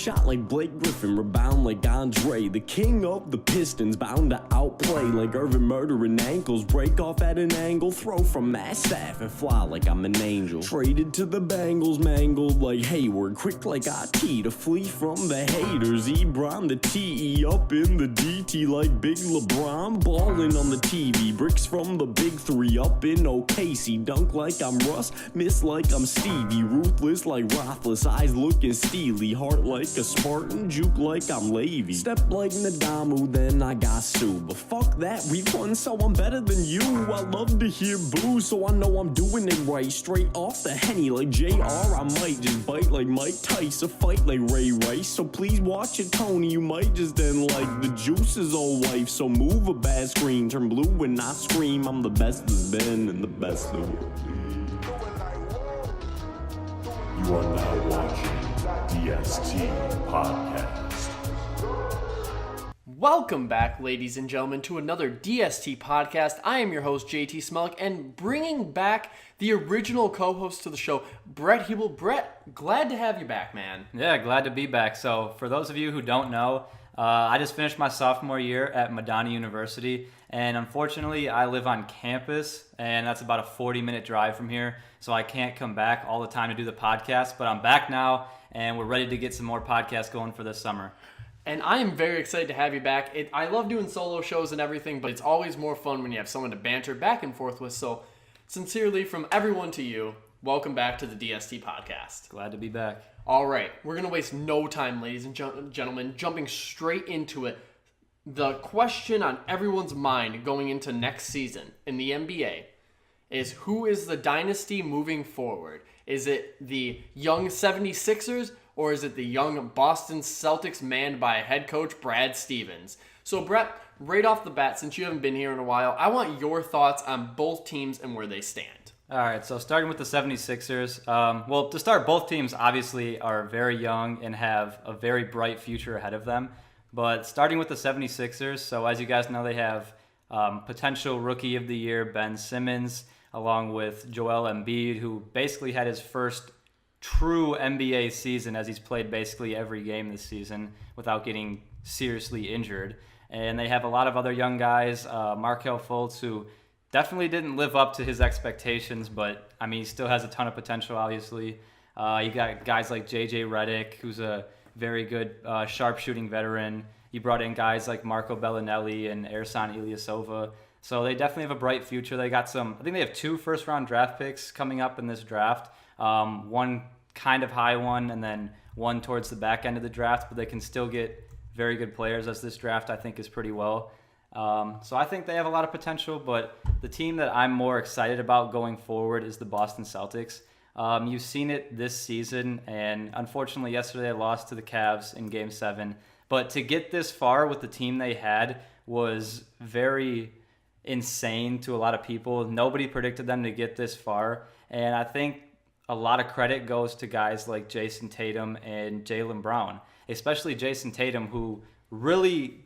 shot like Blake Griffin, rebound like Andre. The king of the Pistons, bound to outplay like Irvin, murdering ankles. Break off at an angle, throw from my staff and fly like I'm an angel. Traded to the Bengals, mangled like Hayward. Quick like IT to flee from the haters. Ebron the TE up in the DT like Big LeBron. Balling on the TV, bricks from the big three up in OKC. Dunk like I'm Russ, miss like I'm Stevie. Ruthless like Rothless, eyes looking steely. Heart like a Spartan, juke like I'm Levy. Step like Nadamu, then I got Sue. But fuck that, we won, so I'm better than you. I love to hear boo, so I know I'm doing it right. Straight off the Henny like JR, I might just bite like Mike Tyson, fight like Ray Rice. So please watch it, Tony, you might just then like the juice is all wife. So move a bad screen, turn blue when I scream. I'm the best there's been and the best there will be. You are now watching DST Podcast. Welcome back, ladies and gentlemen, to another DST Podcast. I am your host, JT Smellick, and bringing back the original co-host to the show, Brett Hebel. Brett, glad to have you back, man. Yeah, glad to be back. So for those of you who don't know, I just finished my sophomore year at Madonna University, and unfortunately I live on campus, and that's about a 40-minute drive from here, so I can't come back all the time to do the podcast, but I'm back now, and we're ready to get some more podcasts going for this summer. And I am very excited to have you back. I love doing solo shows and everything, but it's always more fun when you have someone to banter back and forth with, so sincerely from everyone to you, welcome back to the DST Podcast. Glad to be back. All right, we're going to waste no time, ladies and gentlemen, jumping straight into it. The question on everyone's mind going into next season in the NBA is who is the dynasty moving forward? Is it the young 76ers or is it the young Boston Celtics manned by head coach Brad Stevens? So Brett, right off the bat, since you haven't been here in a while, I want your thoughts on both teams and where they stand. All right, so starting with the 76ers, well, to start, both teams obviously are very young and have a very bright future ahead of them. But starting with the 76ers, so as you guys know, they have potential Rookie of the Year Ben Simmons, along with Joel Embiid, who basically had his first true NBA season as he's played basically every game this season without getting seriously injured. And they have a lot of other young guys, Markelle Fultz, who definitely didn't live up to his expectations, but I mean, he still has a ton of potential, obviously. You got guys like JJ Redick, who's a very good sharpshooting veteran. You brought in guys like Marco Bellinelli and Ersan Ilyasova. So they definitely have a bright future. They got I think they have 2 first-round draft picks coming up in this draft. One kind of high one, and then one towards the back end of the draft, but they can still get very good players, as this draft, I think, is pretty well. So I think they have a lot of potential, but the team that I'm more excited about going forward is the Boston Celtics. You've seen it this season, and unfortunately yesterday they lost to the Cavs in Game 7. But to get this far with the team they had was very insane to a lot of people. Nobody predicted them to get this far, and I think a lot of credit goes to guys like Jason Tatum and Jaylen Brown, especially Jason Tatum, who really,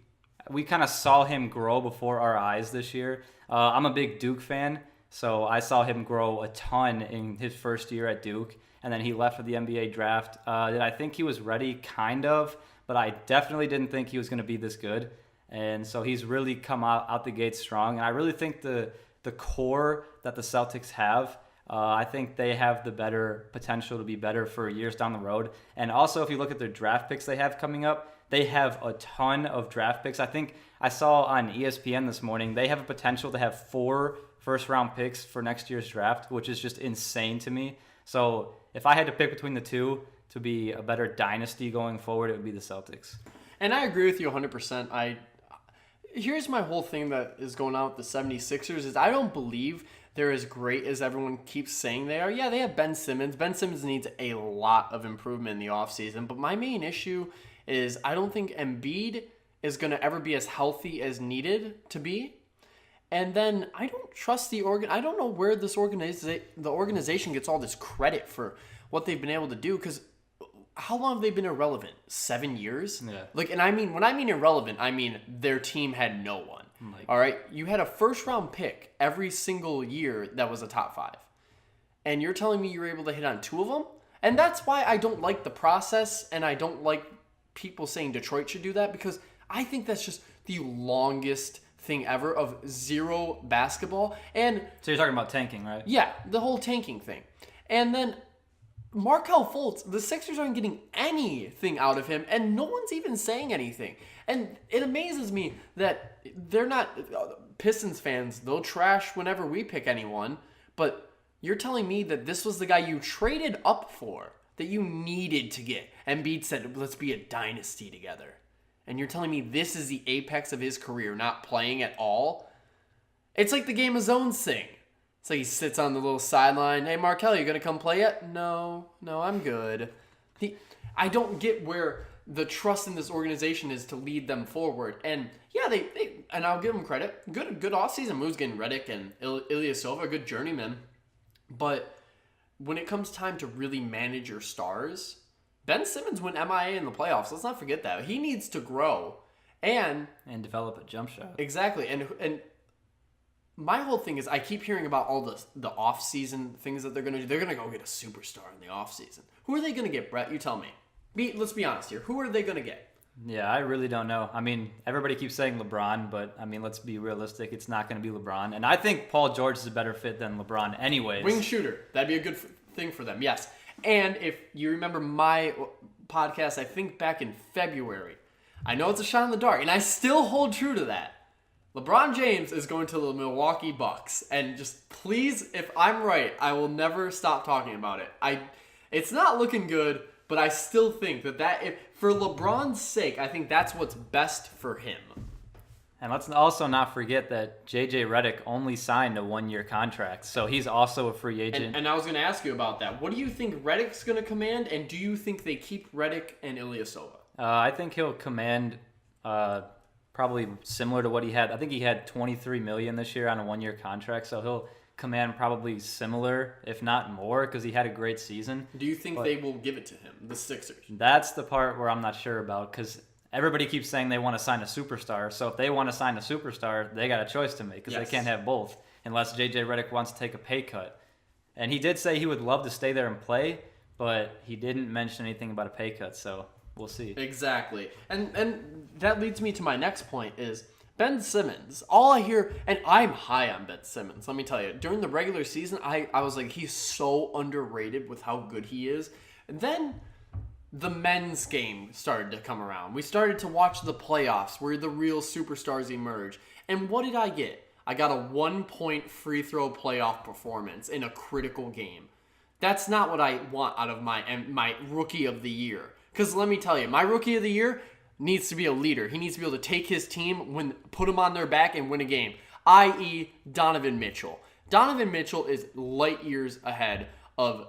we kind of saw him grow before our eyes this year. I'm a big Duke fan, so I saw him grow a ton in his first year at Duke, and then he left for the NBA draft. I think he was ready, kind of, but I definitely didn't think he was going to be this good. And so he's really come out the gate strong. And I really think the core that the Celtics have, I think they have the better potential to be better for years down the road. And also, if you look at their draft picks they have coming up, they have a ton of draft picks. I think I saw on ESPN this morning, they have a potential to have 4 first-round picks for next year's draft, which is just insane to me. So if I had to pick between the two to be a better dynasty going forward, it would be the Celtics. And I agree with you 100%. Here's my whole thing that is going on with the 76ers is I don't believe they're as great as everyone keeps saying they are. Yeah, they have Ben Simmons. Ben Simmons needs a lot of improvement in the offseason. But my main issue is I don't think Embiid is going to ever be as healthy as needed to be. And then I don't trust the I don't know where the organization gets all this credit for what they've been able to do, because how long have they been irrelevant? 7 years? Yeah. And I mean, when I mean irrelevant, I mean their team had no one. All right? You had a first-round pick every single year that was a top 5. And you're telling me you were able to hit on 2 of them? And that's why I don't like the process, and I don't like people saying Detroit should do that because I think that's just the longest thing ever of zero basketball. And So you're talking about tanking, right? yeah, the whole tanking thing. And then Markelle Fultz, the Sixers aren't getting anything out of him, and no one's even saying anything. And it amazes me that they're not Pistons fans. They'll trash whenever we pick anyone, but you're telling me that this was the guy you traded up for, that you needed to get. Embiid said, let's be a dynasty together. And you're telling me this is the apex of his career, not playing at all? It's like the Game of Zones thing. It's like he sits on the little sideline. Hey, Markelle, you going to come play yet? No, I'm good. I don't get where the trust in this organization is to lead them forward. And yeah, they and I'll give them credit. Good offseason moves getting Redick and Ilyasova, good journeyman. But when it comes time to really manage your stars, Ben Simmons went MIA in the playoffs. Let's not forget that. He needs to grow and develop a jump shot. Exactly. And my whole thing is I keep hearing about all the off-season things that they're going to do. They're going to go get a superstar in the off-season. Who are they going to get, Brett? You tell me. Let's be honest here. Who are they going to get? Yeah, I really don't know. I mean, everybody keeps saying LeBron, but I mean, let's be realistic. It's not going to be LeBron. And I think Paul George is a better fit than LeBron anyways. Wing shooter. That'd be a good thing for them, yes. And if you remember my podcast, I think back in February, I know it's a shot in the dark, and I still hold true to that. LeBron James is going to the Milwaukee Bucks. And just please, if I'm right, I will never stop talking about it. It's not looking good, but I still think that for LeBron's sake, I think that's what's best for him. And let's also not forget that J.J. Redick only signed a 1-year contract, so he's also a free agent. And I was going to ask you about that. What do you think Redick's going to command, and do you think they keep Redick and Ilyasova? I think he'll command probably similar to what he had. I think he had $23 million this year on a 1-year contract, so he'll command probably similar, if not more, because he had a great season. Do you think they will give it to him, the Sixers? That's the part where I'm not sure about, because everybody keeps saying they want to sign a superstar. So if they want to sign a superstar, they got a choice to make because they can't have both unless J.J. Redick wants to take a pay cut. And he did say he would love to stay there and play, but he didn't mention anything about a pay cut. So we'll see. Exactly. And that leads me to my next point is Ben Simmons. All I hear, and I'm high on Ben Simmons, let me tell you. During the regular season, I was like, he's so underrated with how good he is. And then the men's game started to come around. We started to watch the playoffs where the real superstars emerge. And what did I get? I got a 1-point free throw playoff performance in a critical game. That's not what I want out of my rookie of the year. Because let me tell you, my rookie of the year needs to be a leader. He needs to be able to take his team, put them on their back, and win a game. I.e. Donovan Mitchell. Donovan Mitchell is light years ahead of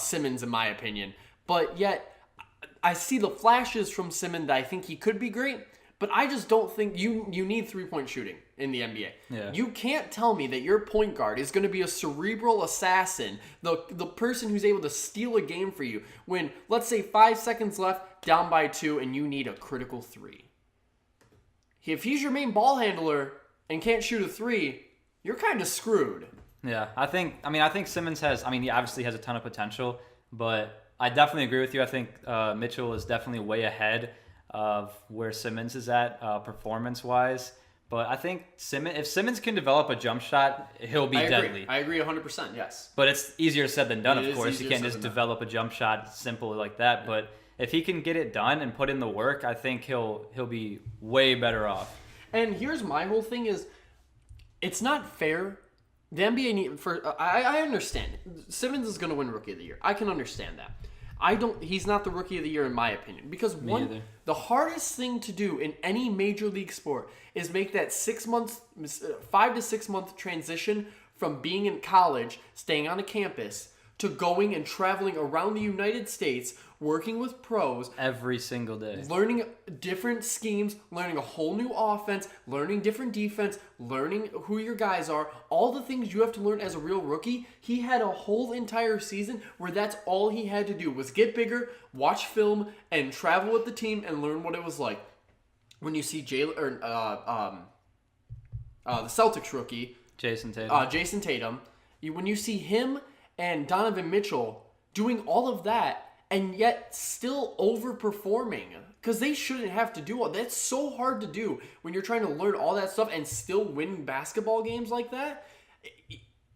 Simmons, in my opinion. But yet, I see the flashes from Simmons that I think he could be great, but I just don't think you need three-point shooting in the NBA. Yeah. You can't tell me that your point guard is going to be a cerebral assassin, the person who's able to steal a game for you when, let's say, 5 seconds left, down by 2, and you need a critical 3. If he's your main ball handler and can't shoot a 3, you're kind of screwed. Yeah, I think Simmons he obviously has a ton of potential, but I definitely agree with you. I think Mitchell is definitely way ahead of where Simmons is at performance-wise. But I think if Simmons can develop a jump shot, he'll be deadly. I agree 100%, yes. But it's easier said than done, of course. You can't just develop a jump shot simple like that. Yeah. But if he can get it done and put in the work, I think he'll be way better off. And here's my whole thing is, it's not fair. The NBA I understand. Simmons is going to win Rookie of the Year. I can understand that. He's not the Rookie of the Year in my opinion because the hardest thing to do in any major league sport is make that 5 to 6 month transition from being in college, staying on a campus, to going and traveling around the United States, working with pros every single day, learning different schemes, learning a whole new offense, learning different defense, learning who your guys are, all the things you have to learn as a real rookie. He had a whole entire season where that's all he had to do was get bigger, watch film, and travel with the team and learn what it was like. When you see the Celtics rookie, Jason Tatum, when you see him and Donovan Mitchell doing all of that, and yet still overperforming because they shouldn't have to do all that's so hard to do when you're trying to learn all that stuff and still win basketball games like that.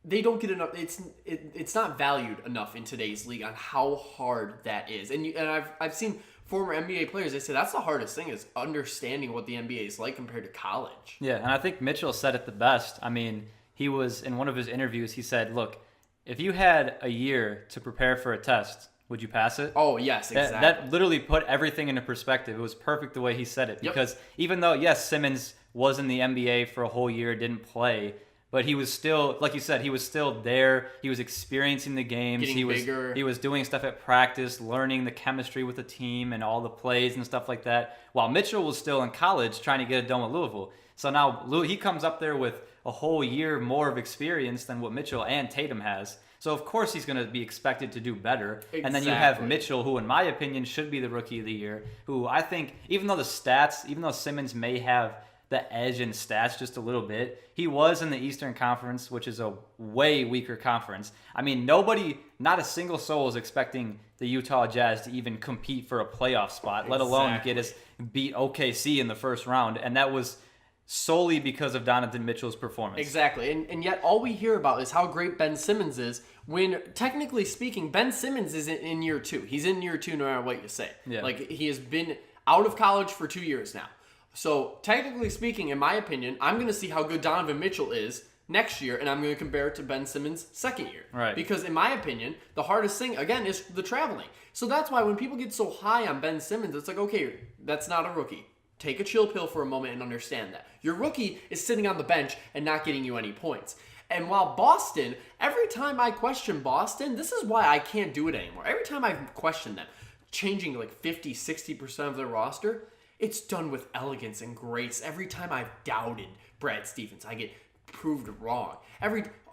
They don't get enough. It's not valued enough in today's league on how hard that is. And I've seen former NBA players. They say that's the hardest thing is understanding what the NBA is like compared to college. Yeah, and I think Mitchell said it the best. I mean, he was in one of his interviews. He said, "Look, if you had a year to prepare for a test, would you pass it?" Oh yes, exactly. That literally put everything into perspective. It was perfect the way he said it because even though yes, Simmons was in the NBA for a whole year, didn't play. But he was still, like you said, he was still there. He was experiencing the games. Getting bigger. He was doing stuff at practice, learning the chemistry with the team and all the plays and stuff like that. While Mitchell was still in college trying to get it done with Louisville. So now he comes up there with a whole year more of experience than what Mitchell and Tatum has. So of course he's going to be expected to do better. Exactly. And then you have Mitchell, who in my opinion should be the rookie of the year, who I think, even though Simmons may have the edge in stats just a little bit. He was in the Eastern Conference, which is a way weaker conference. I mean, not a single soul is expecting the Utah Jazz to even compete for a playoff spot, let alone beat OKC in the first round. And that was solely because of Donovan Mitchell's performance. Exactly. And yet all we hear about is how great Ben Simmons is when, technically speaking, Ben Simmons is in year 2. He's in year 2 no matter what you say. Yeah. Like, he has been out of college for 2 years now. So, technically speaking, in my opinion, I'm going to see how good Donovan Mitchell is next year, and I'm going to compare it to Ben Simmons' second year. Right. Because, in my opinion, the hardest thing, again, is the traveling. So that's why when people get so high on Ben Simmons, it's like, okay, that's not a rookie. Take a chill pill for a moment and understand that. Your rookie is sitting on the bench and not getting you any points. And while Boston, every time I question Boston, this is why I can't do it anymore. Every time I question them, changing like 50, 60% of their roster, it's done with elegance and grace. Every time I've doubted Brad Stevens, I get proved wrong.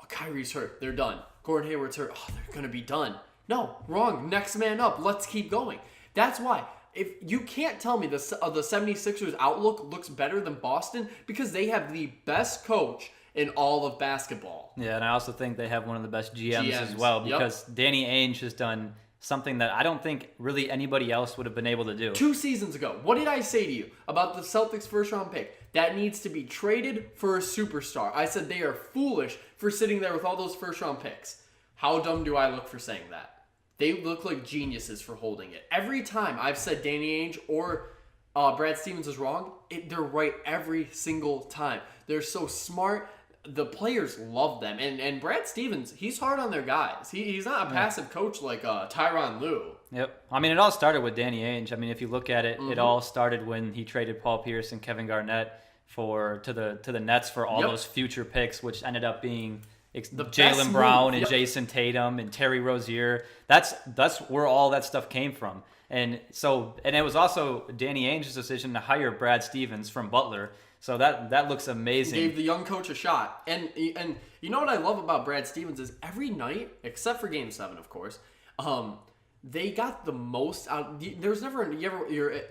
Kyrie's hurt, they're done. Gordon Hayward's hurt, they're going to be done. No, wrong. Next man up. Let's keep going. That's why. If you can't tell me the 76ers outlook looks better than Boston because they have the best coach in all of basketball. Yeah, and I also think they have one of the best GMs as well because Danny Ainge has done something that I don't think really anybody else would have been able to do. 2 seasons ago, what did I say to you about the Celtics first round pick? That needs to be traded for a superstar. I said they are foolish for sitting there with all those first round picks. How dumb do I look for saying that? They look like geniuses for holding it. Every time I've said Danny Ainge or Brad Stevens is wrong, they're right every single time. They're so smart. The players love them. And Brad Stevens, he's hard on their guys. He's not a passive coach like Tyronn Lue. Yep. I mean, it all started with Danny Ainge. I mean, if you look at it, it all started when he traded Paul Pierce and Kevin Garnett to the Nets for all those future picks, which ended up being Jaylen Brown and Jason Tatum and Terry Rozier. That's where all that stuff came from. And it was also Danny Ainge's decision to hire Brad Stevens from Butler. So that looks amazing. Gave the young coach a shot. And you know what I love about Brad Stevens is every night, except for Game 7, of course, they got the most out. There's never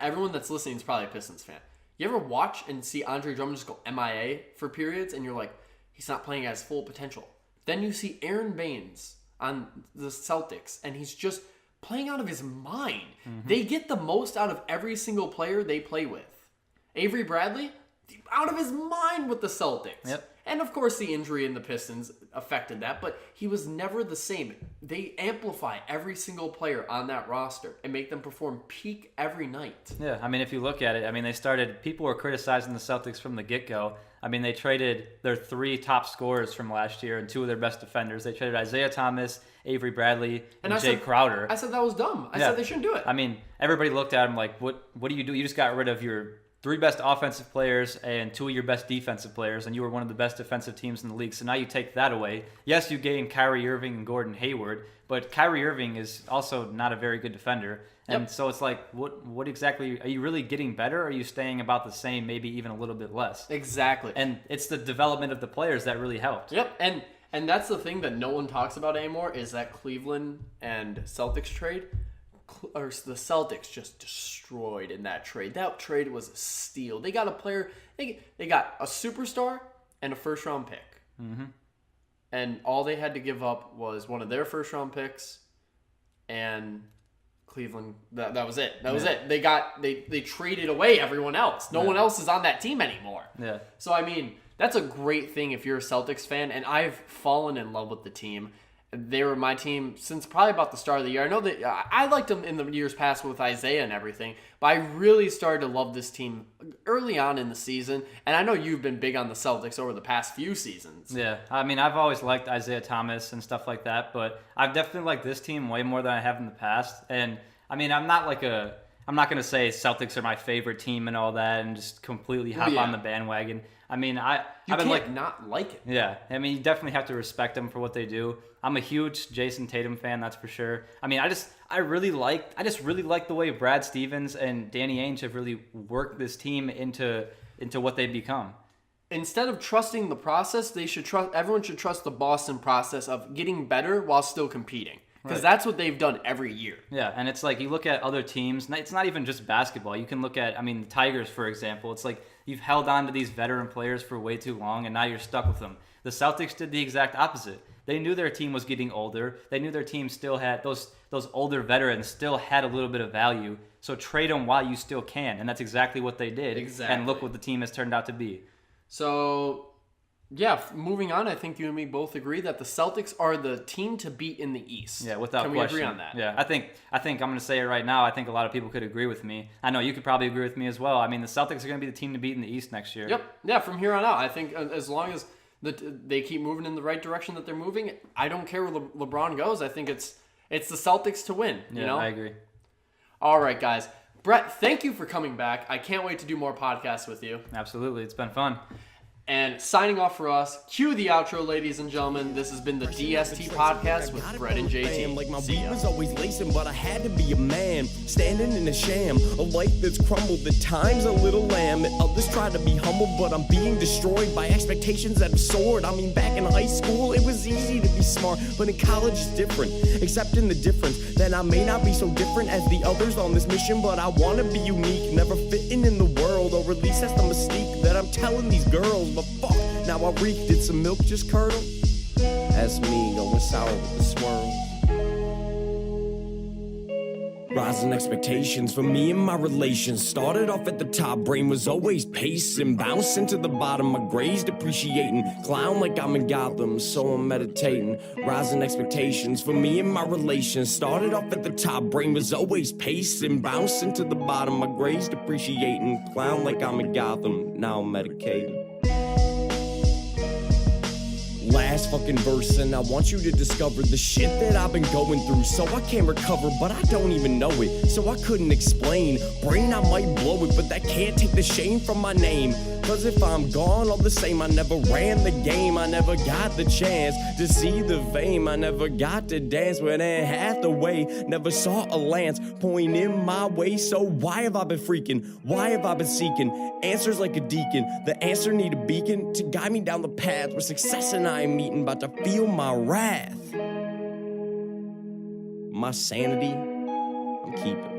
everyone that's listening is probably a Pistons fan. You ever watch and see Andre Drummond just go MIA for periods, and you're like, he's not playing at his full potential. Then you see Aaron Baines on the Celtics, and he's just playing out of his mind. Mm-hmm. They get the most out of every single player they play with. Avery Bradley, out of his mind with the Celtics. Yep. And of course the injury in the Pistons affected that, but he was never the same. They amplify every single player on that roster and make them perform peak every night. Yeah, I mean, if you look at it, I mean, people were criticizing the Celtics from the get-go. I mean, they traded their 3 top scorers from last year and 2 of their best defenders. They traded Isaiah Thomas, Avery Bradley, and Jay Crowder. I said that was dumb. I said they shouldn't do it. I mean, everybody looked at him like, what do you do? You just got rid of your 3 best offensive players and 2 of your best defensive players, and you were one of the best defensive teams in the league. So now you take that away. Yes, you gained Kyrie Irving and Gordon Hayward, but Kyrie Irving is also not a very good defender. And so it's like, what exactly, are you really getting better, or are you staying about the same, maybe even a little bit less? Exactly. And it's the development of the players that really helped. Yep, and that's the thing that no one talks about anymore is that Cleveland and Celtics trade. Or the Celtics just destroyed in that trade. That trade was a steal. They got a player. They got a superstar and a first round pick. Mm-hmm. And all they had to give up was one of their first round picks, and Cleveland. That was it. That was it. They traded away everyone else. No one else is on that team anymore. Yeah. So I mean, that's a great thing if you're a Celtics fan, and I've fallen in love with the team. They were my team since probably about the start of the year. I know that I liked them in the years past with Isaiah and everything, but I really started to love this team early on in the season. And I know you've been big on the Celtics over the past few seasons. Yeah, I mean, I've always liked Isaiah Thomas and stuff like that, but I've definitely liked this team way more than I have in the past. And I mean, I'm not going to say Celtics are my favorite team and all that and just completely hop on the bandwagon. I mean, I've been not like it. Yeah, I mean, you definitely have to respect them for what they do. I'm a huge Jason Tatum fan, that's for sure. I mean, I just really like the way Brad Stevens and Danny Ainge have really worked this team into what they've become. Instead of trusting the process, everyone should trust the Boston process of getting better while still competing. Because that's what they've done every year. Yeah, and it's like you look at other teams, it's not even just basketball. You can look at, the Tigers, for example. It's like you've held on to these veteran players for way too long, and now you're stuck with them. The Celtics did the exact opposite. They knew their team was getting older. They knew their team still had, those older veterans still had a little bit of value. So trade them while you still can, and that's exactly what they did. Exactly. And look what the team has turned out to be. So... yeah, moving on, I think you and me both agree that the Celtics are the team to beat in the East. Yeah, without question. Can we agree on that? Yeah, I think I'm going to say it right now. I think a lot of people could agree with me. I know you could probably agree with me as well. I mean, the Celtics are going to be the team to beat in the East next year. Yep. Yeah, from here on out, I think as long as they keep moving in the right direction that they're moving, I don't care where LeBron goes. I think it's the Celtics to win. Yeah, you know? I agree. All right, guys. Brett, thank you for coming back. I can't wait to do more podcasts with you. Absolutely. It's been fun. And signing off for us, cue the outro, ladies and gentlemen. This has been the DST podcast with Brett and JT. Like my See weed ya. was always lacing, but I had to be a man. Standing in a sham, a life that's crumbled. At times a little lamb. And others try to be humble, but I'm being destroyed by expectations that have soared. I mean, back in high school, it was easy to be smart, but in college it's different. Except in the difference that I may not be so different as the others on this mission, but I wanna be unique, never fitting in the world, or at least that's the mystique that I'm telling these girls. But fuck, now I reek. Did some milk just curdle? That's me going sour with the swirl. Rising expectations for me and my relations. Started off at the top, brain was always pacing. Bouncing to the bottom, my grades depreciating. Clown like I'm in Gotham, so I'm meditating. Rising expectations for me and my relations. Started off at the top, brain was always pacing. Bouncing to the bottom, my grades depreciating. Clown like I'm in Gotham, now I'm medicated. Last fucking verse, and I want you to discover the shit that I've been going through. So I can't recover, but I don't even know it. So I couldn't explain. Brain, I might blow it, but that can't take the shame from my name. Cause if I'm gone all the same, I never ran the game. I never got the chance to see the fame. I never got to dance with Anne Hathaway. Never saw a lance pointing my way. So why have I been freaking? Why have I been seeking answers like a deacon? The answer need a beacon to guide me down the path where success and I am meeting. About to feel my wrath. My sanity, I'm keeping.